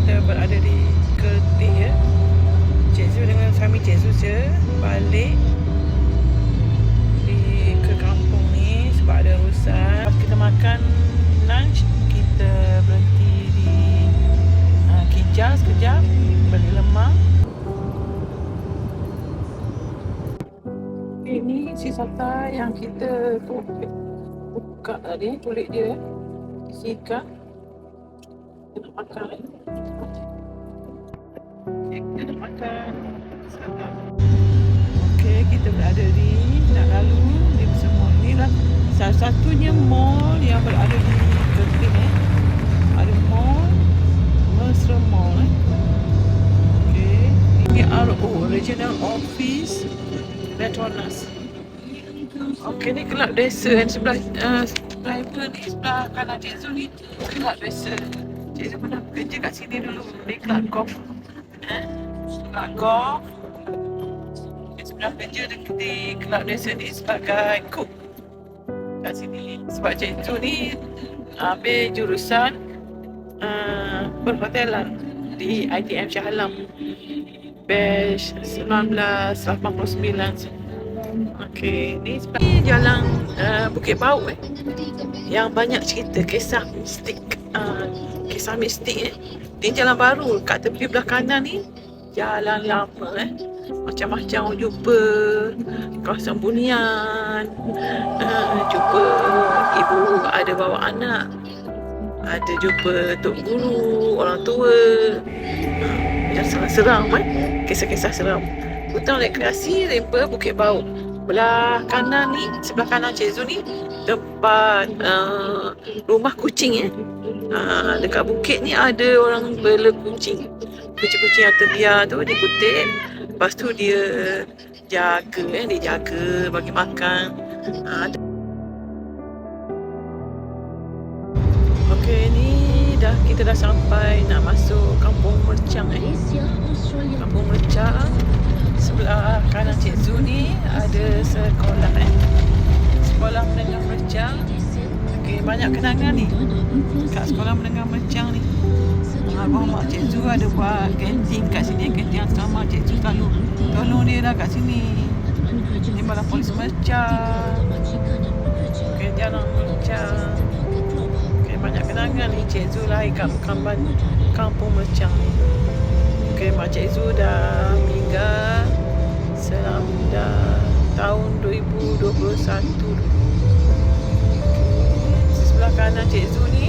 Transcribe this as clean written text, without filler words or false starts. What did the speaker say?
kita berada di Kertih ya. Cik Zu dengan suami Cik Zu je balik ke kampung ni sebab ada urusan. Lepas kita makan lunch, kita berhenti di Kijang sekejap, beli lemang. Ini si sata yang kita buka tadi, kulit dia sikat. Kita nak makan. Kita nak makan sata. Okey, kita berada di nak lalu di semua ni lah salah satunya mall yang berada di Kertih ada mall Mesra Mall Okey, ini RO Regional Office Petronas. Okey, ni kelab desa kan sebelah driver ni, sebelah kanan Cik Zu ni kelab desa. Cik Zu pernah bekerja kat sini dulu di kelab golf. Kelab golf. Sebelah kerja di kelab desa ni sebagai cook kat sini. Sebab Cik Zu ni ambil jurusan perhotelan di ITM Shah Alam batch 1989. Okey, ni jalan Bukit Bau yang banyak cerita kisah mistik. Kisah mistik ni jalan baru kat tepi belah kanan ni jalan lama macam-macam jumpa kawasan bunian, jumpa ibu ada bawa anak, ada jumpa tok guru, orang tua, macam seram kisah-kisah seram. Hutan rekreasi Rempa Bukit Bau. Belah kanan ni, sebelah kanan Cik Zu ni tempat rumah kucing dekat bukit ni ada orang bela kucing. Kucing-kucing yang terbiar tu dikutip. Lepas tu dia jaga bagi makan. Okey, ni kita dah sampai nak masuk Kampung Mercang Kampung Mercang. Sebelah kanan Cik Zu ni ada sekolah Sekolah Menengah Mercang. Okey, banyak kenangan ni kat Sekolah Menengah Mercang ni. Abang mak Cik Zu ada buat kantin kat sini, kantin asrama. Cik Zu selalu tolong dia lah kat sini. Ni Balai Polis Mercang. Okey, Jalan Mercang. Okey, banyak kenangan ni. Cik Zu lahir kat Kampung Mercang ni. Okey, mak Cik Zu dah meninggal tahun 2021 dulu. Sebelah kanan Cik Zu ni